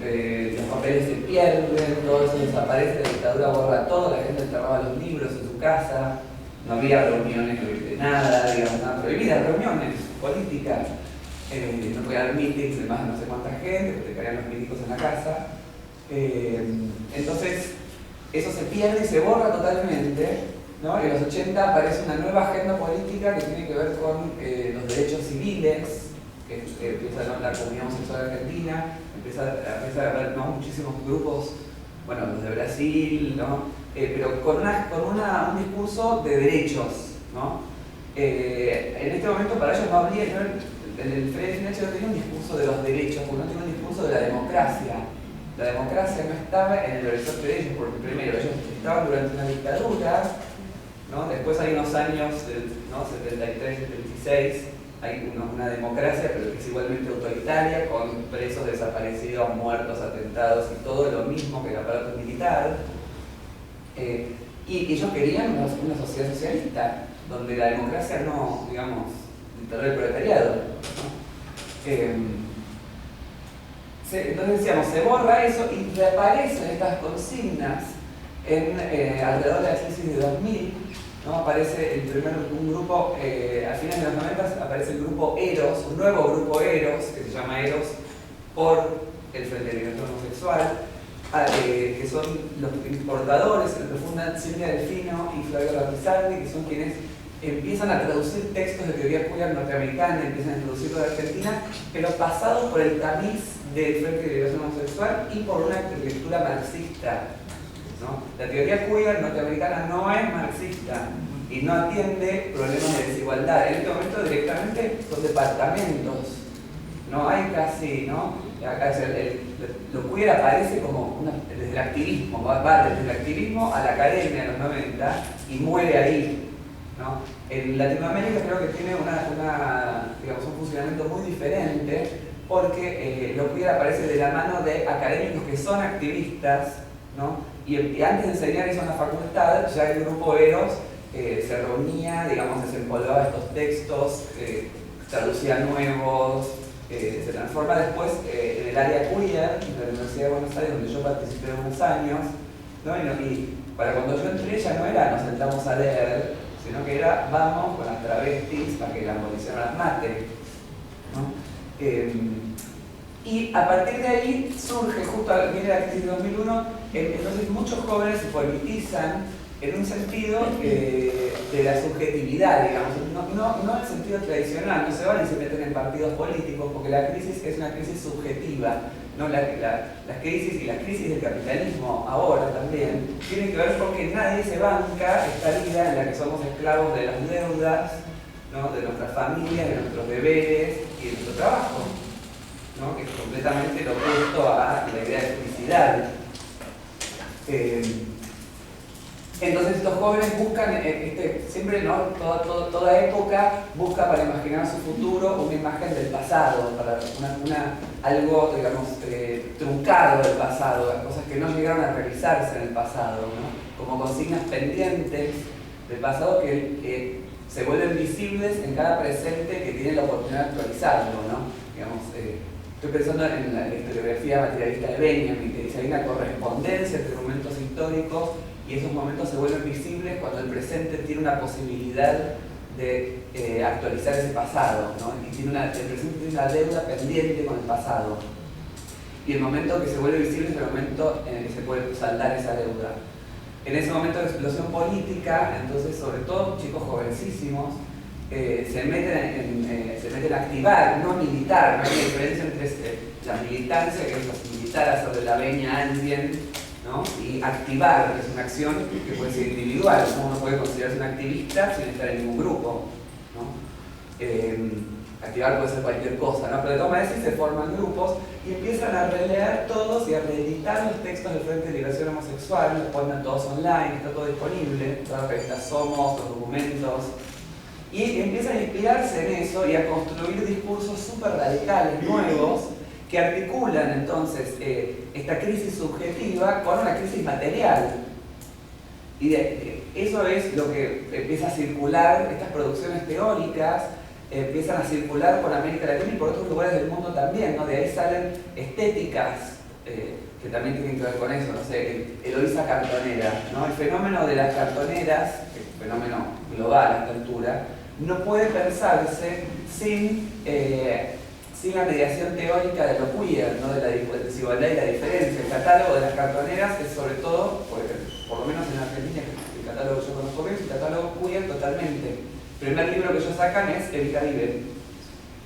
los papeles se pierden, todo eso desaparece, la dictadura borra todo, la gente enterraba los libros en su casa, no había reuniones de nada, digamos, nada prohibidas, reuniones políticas, no podía haber meetings de más de no sé cuánta gente, porque te caían los milicos en la casa. Entonces, eso se pierde y se borra totalmente, ¿no? En los 80 aparece una nueva agenda política que tiene que ver con los derechos civiles, que empieza la comunidad homosexual argentina, empieza a haber, ¿no?, muchísimos grupos, bueno, los de Brasil, ¿no? Pero con un discurso de derechos, ¿no? En este momento para ellos no habría, el Frente no tenía un discurso de los derechos, porque no tenía un discurso de la democracia. La democracia no estaba en el horizonte de ellos, porque primero ellos estaban durante una dictadura, ¿no? Después hay unos años, ¿no?, 73, 76, hay una democracia, pero que es igualmente autoritaria, con presos, desaparecidos, muertos, atentados y todo lo mismo que el aparato militar. Y ellos querían una sociedad socialista, donde la democracia no, digamos, dictadura del proletariado, ¿no? Entonces decíamos, se borra eso y reaparecen estas consignas alrededor de la crisis de 2000, ¿no? Aparece un grupo, a finales de los 90 aparece el grupo Eros, un nuevo grupo Eros, que se llama Eros por el Frente de Liberación Homosexual, que son los importadores, que lo fundan Silvia Delfino y Flavio Rapizardi, que son quienes empiezan a traducir textos de teoría queer norteamericana, empiezan a introducirlo de Argentina, pero pasados por el tamiz del Frente de Liberación Homosexual y por una lectura marxista, ¿no? La teoría queer norteamericana no es marxista y no atiende problemas de desigualdad. En este momento directamente son departamentos, no hay casi, ¿no? Acá lo queer aparece como desde el activismo, va desde el activismo a la academia en los 90 y muere ahí, ¿no? En Latinoamérica creo que tiene digamos, un funcionamiento muy diferente, porque lo queer aparece de la mano de académicos que son activistas, ¿no? Y antes de enseñar eso en la facultad, ya el grupo Eros se reunía, digamos, desempolvaba estos textos, traducía nuevos, se transforma después en el área queer de la Universidad de Buenos Aires, donde yo participé unos años, ¿no? Y para cuando yo entré ya no era nos sentamos a leer, sino que era vamos con las travestis para que la policía no las mate, ¿no? Y a partir de ahí surge, justo viene la crisis de 2001, entonces muchos jóvenes se politizan en un sentido de la subjetividad, digamos, no en el sentido tradicional, no se van y se meten en partidos políticos, porque la crisis es una crisis subjetiva, ¿no? Las crisis y las crisis del capitalismo ahora también tienen que ver con que nadie se banca esta vida en la que somos esclavos de las deudas, ¿no? De nuestras familias, de nuestros deberes y de nuestro trabajo, ¿no? Que es completamente lo opuesto a la idea de felicidad. Entonces estos jóvenes buscan, siempre, ¿no? Toda época busca para imaginar su futuro una imagen del pasado, para algo, digamos, truncado del pasado, las cosas que no llegaron a realizarse en el pasado, ¿no? Como consignas pendientes del pasado que se vuelven visibles en cada presente que tiene la oportunidad de actualizarlo, ¿no? Digamos, estoy pensando en la historiografía materialista de Benjamin, que dice hay una correspondencia entre momentos históricos y esos momentos se vuelven visibles cuando el presente tiene una posibilidad de actualizar ese pasado, ¿no? Y el presente tiene una deuda pendiente con el pasado. Y el momento que se vuelve visible es el momento en el que se puede saldar esa deuda. En ese momento de explosión política, entonces, sobre todo chicos jovencísimos, se meten a activar, no a militar. No hay diferencia entre la militancia, que es militar, hacer de la veña a alguien, ¿no? Y activar, que es una acción que puede ser individual. Uno no puede considerarse un activista sin estar en ningún grupo, ¿no? Activar puede ser cualquier cosa, ¿no? Pero de todas maneras sí se forman grupos y empiezan a releer todos y a reeditar los textos del Frente de Liberación Homosexual, los ponen todos online, está todo disponible, todas las revistas Somos, los documentos, y empiezan a inspirarse en eso y a construir discursos súper radicales, nuevos, que articulan entonces esta crisis subjetiva con una crisis material. Y eso es lo que empieza a circular, estas producciones teóricas empiezan a circular por América Latina y por otros lugares del mundo también, ¿no? De ahí salen estéticas que también tienen que ver con eso, no sé, Eloísa Cartonera, ¿no? El fenómeno de las cartoneras, que es un fenómeno global a esta altura, no puede pensarse sin la mediación teórica de lo queer, ¿no? De la desigualdad y la diferencia. El catálogo de las cartoneras es sobre todo, por lo menos en Argentina, el catálogo que yo conozco bien, es un catálogo queer totalmente. El primer libro que ellos sacan es El Caribe,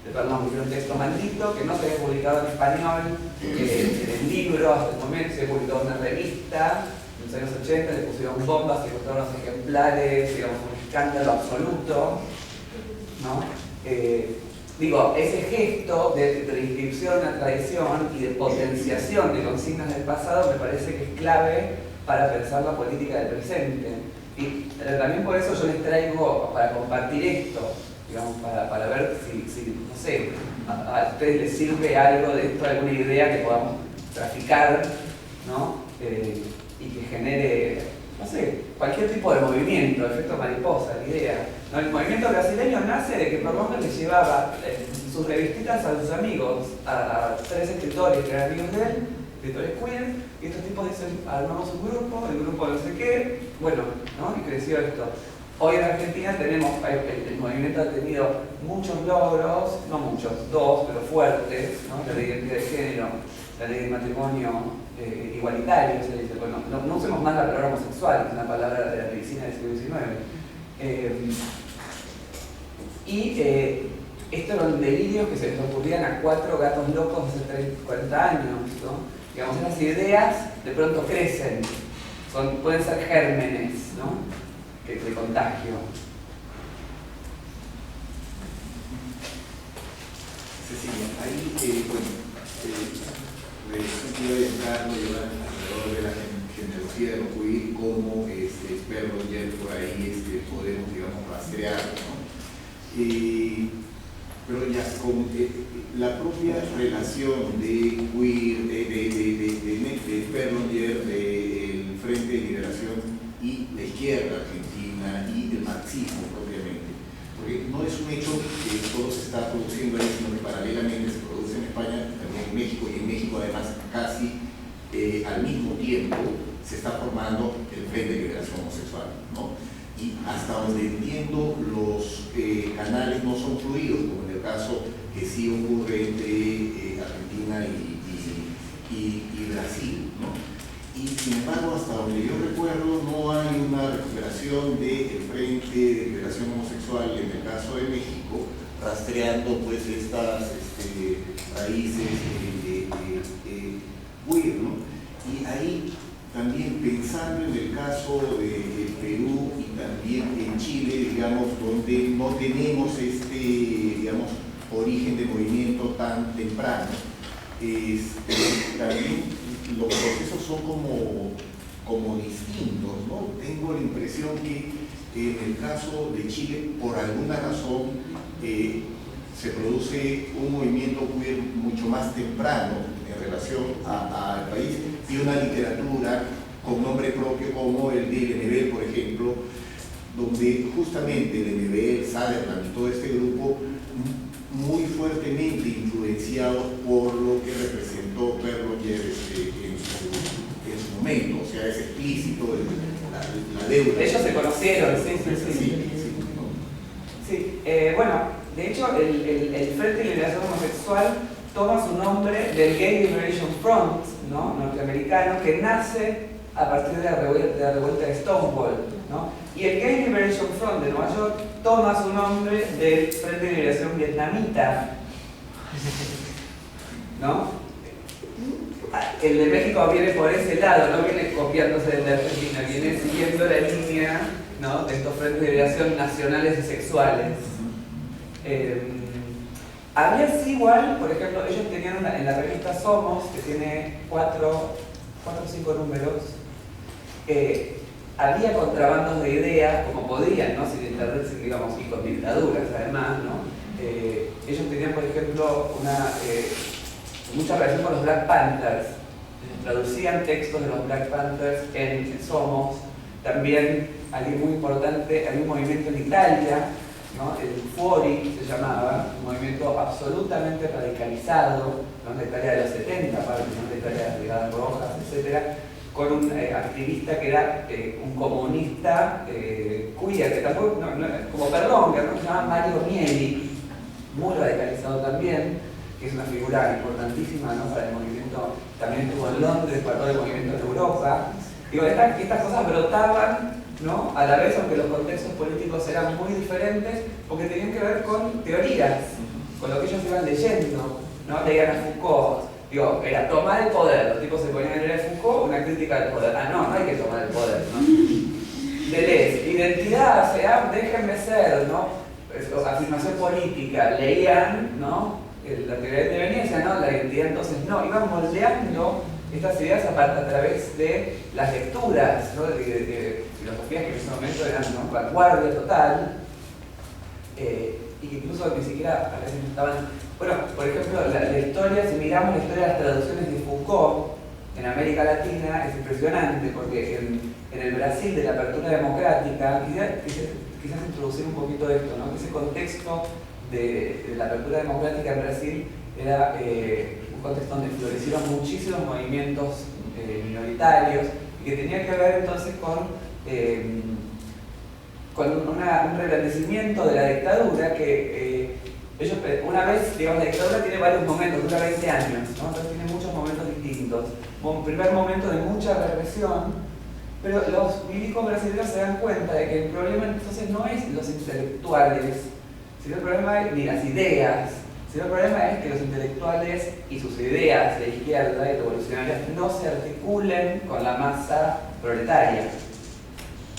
perdón, un texto maldito que no se había publicado en español, en el libro hasta el momento, se publicó en una revista, en los años 80, le pusieron bombas, se encontraron los ejemplares, digamos, un escándalo absoluto, ¿no? Digo, ese gesto de inscripción a tradición y de potenciación de consignas del pasado me parece que es clave para pensar la política del presente. Y también por eso yo les traigo, para compartir esto, digamos, para ver si no sé, a ustedes les sirve algo de esto, alguna idea que podamos traficar, ¿no? Y que genere, no sé, cualquier tipo de movimiento, efecto mariposa, la idea. ¿No? El movimiento brasileño nace de que Perlonga les llevaba sus revistitas a sus amigos, a 3 escritores que eran amigos de él, escritores queer, y estos tipos dicen, armamos un grupo, el grupo no sé qué, bueno, ¿no? Y creció esto. Hoy en Argentina tenemos, el movimiento ha tenido muchos logros, no muchos, 2, pero fuertes, ¿no? La ley de identidad de género, la ley de matrimonio igualitario, se dice, bueno, no usemos más la palabra homosexual, que es una palabra de la medicina del siglo XIX. Esto eran delirios que se les ocurrían a 4 gatos locos hace 30, 40 años, ¿no? Digamos, esas ideas de pronto crecen, pueden ser gérmenes, ¿no? De contagio. Cecilia, ahí, quiero entrando y alrededor de la genealogía de lo queer, como Berlonger por ahí podemos, digamos, rastrear, ¿no? Pero ya con la propia relación de queer, de Berlonger, del Frente de Liberación y la izquierda argentina y el marxismo propiamente, porque no es un hecho que todo se está produciendo ahí, sino que paralelamente se produce en España, también en México, y en México además casi al mismo tiempo se está formando el Frente de Liberación Homosexual, ¿no? y hasta donde entiendo los canales no son fluidos, como en el caso que sí ocurre entre Argentina y Brasil, ¿no? Y sin embargo, hasta donde yo recuerdo, no hay una recuperación del Frente de Liberación Homosexual en el caso de México, rastreando pues estas raíces queer, ¿no? Y ahí también pensando en el caso de Perú y también en Chile, digamos, donde no tenemos digamos, origen de movimiento tan temprano, también los procesos son como distintos, ¿no? Tengo la impresión que en el caso de Chile, por alguna razón, se produce un movimiento queer mucho más temprano en relación al país, y una literatura con nombre propio como el de Lemebel, por ejemplo, donde justamente Lemebel, Sutherland y todo este grupo muy fuertemente influenciados por lo que representó Berlonger en su momento, o sea, es explícito la deuda. Ellos se conocieron, sí. Sí, bueno, de hecho el Frente de Liberación Homosexual toma su nombre del Gay Liberation Front, ¿no?, norteamericano, que nace a partir de la revuelta de Stonewall, ¿no? Y el Gay Liberation Front de Nueva York toma su nombre del Frente de Liberación Vietnamita, ¿no? El de México viene por ese lado, no viene copiándose del de Argentina, viene siguiendo la línea, ¿no?, de estos frentes de liberación nacionales y sexuales. Había sí igual, por ejemplo, ellos tenían en la revista Somos, que tiene 4 o 5 números, había contrabandos de ideas, como podían, ¿no?, sin internet, digamos, y con dictaduras además, ¿no? Ellos tenían, por ejemplo, mucha relación con los Black Panthers, traducían textos de los Black Panthers en Somos. También, alguien muy importante, había un movimiento en Italia, ¿no?, el Fuori se llamaba, un movimiento absolutamente radicalizado, ¿no?, en la Italia de los 70, aparte, ¿no?, de Italia de las Brigadas Rojas, etc., con un activista que era un comunista queer, que tampoco, como Berlonger, ¿no?, se llama Mario Mieli, muy radicalizado también, que es una figura importantísima, ¿no?, para el movimiento. También estuvo en Londres para todo el movimiento en Europa. Digo, estas cosas brotaban, ¿no?, a la vez, aunque los contextos políticos eran muy diferentes, porque tenían que ver con teorías, con lo que ellos iban leyendo, ¿no? Leían a Foucault, digo, era tomar el poder, los tipos se ponían a leer a Foucault, una crítica del poder. No hay que tomar el poder, ¿no? Deleuze, identidad, o sea, déjenme ser, ¿no? Afirmación política, leían, ¿no?, la teoría de Venecia, ¿no?, la identidad. Entonces, no, iban moldeando estas ideas a través de las lecturas, ¿no?, de filosofías que en ese momento eran, ¿no?, vanguardia total, y que incluso ni siquiera a veces estaban. Bueno, por ejemplo, la historia, si miramos la historia de las traducciones de Foucault en América Latina, es impresionante, porque en el Brasil de la apertura democrática, quizás introducir un poquito esto, ¿no?, que ese contexto de la apertura democrática en Brasil era un contexto donde florecieron muchísimos movimientos minoritarios, y que tenía que ver entonces con un regrandecimiento de la dictadura, que ellos, una vez, digamos, la dictadura tiene varios momentos, dura 20 años, ¿no?, entonces tiene muchos momentos distintos. Un primer momento de mucha represión, pero los milicos brasileños se dan cuenta de que el problema entonces no es los intelectuales, sino el problema es ni las ideas, sino el problema es que los intelectuales y sus ideas de izquierda y revolucionarias no se articulen con la masa proletaria.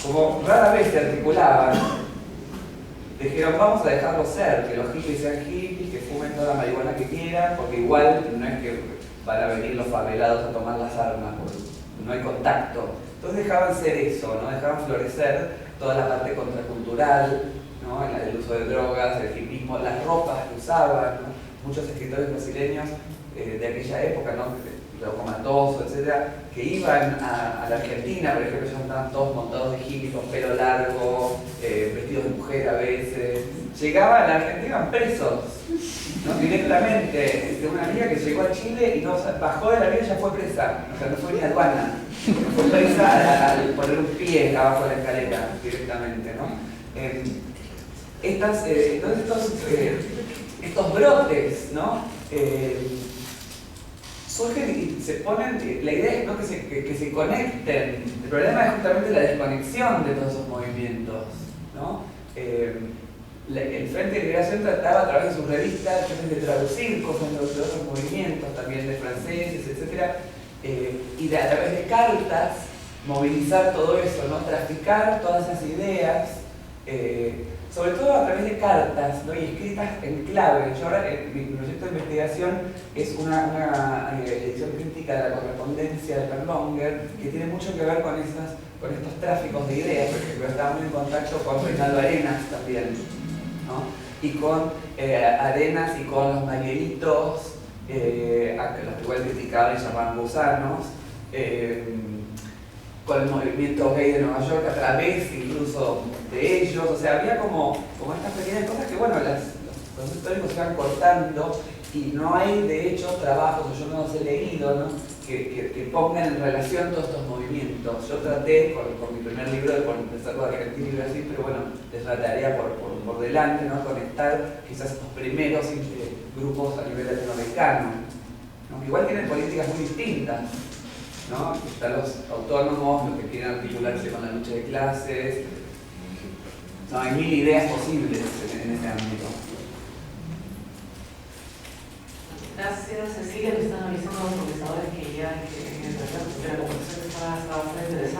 Como rara vez se articulaban, dijeron, vamos a dejarlo ser, que los hippies sean hippies, que fumen toda la marihuana que quieran, porque igual no es que van a venir los favelados a tomar las armas, porque no hay contacto. Entonces dejaban ser eso, ¿no?, dejaban florecer toda la parte contracultural, ¿no?, el uso de drogas, el hippismo, las ropas que usaban, ¿no?, muchos escritores brasileños de aquella época, ¿no?, Glauco Matoso, etcétera, que iban a la Argentina, por ejemplo, ellos estaban todos montados de hippies, con pelo largo, vestidos de mujer a veces. Llegaban a la Argentina, iban presos. ¿no? Directamente, de una amiga que llegó a Chile y no bajó del avión y ya fue presa, o sea, no fue ni aduana, fue presa al poner un pie abajo de la escalera directamente, ¿no? Entonces estos brotes, ¿no? Surgen y se ponen, la idea es, ¿no? que se conecten. El problema es justamente la desconexión de todos esos movimientos, ¿no? El Frente de Liberación trataba a través de sus revistas de traducir cosas de otros movimientos, también de franceses, etc. Y a través de cartas movilizar todo eso, ¿no? Traficar todas esas ideas, sobre todo a través de cartas, ¿no? Y escritas en clave. Yo ahora, mi proyecto de investigación es una edición crítica de la correspondencia de Perlonger, que tiene mucho que ver con estos tráficos de ideas. Por ejemplo, estaba muy en contacto con Reinaldo Arenas también, ¿no? Y con Arenas y con los magueitos, a los que igual criticaban y llamaban gusanos, con el movimiento gay de Nueva York a través incluso de ellos. O sea, había como estas pequeñas cosas que, bueno, los históricos se van cortando y no hay de hecho trabajos, o yo no los he leído, ¿no? que pongan en relación todos estos movimientos. Yo traté con mi primer libro de empezar con Argentina y Brasil, pero bueno, les la tarea por delante, ¿no? Conectar quizás estos primeros grupos a nivel latinoamericano, ¿no? Igual tienen políticas muy distintas, ¿no? Están los autónomos, los que quieren articularse con la lucha de clases. No, hay mil ideas posibles en ese ámbito. Gracias, Cecilia. Me están avisando los profesores que ya la conversación estaba bastante interesante.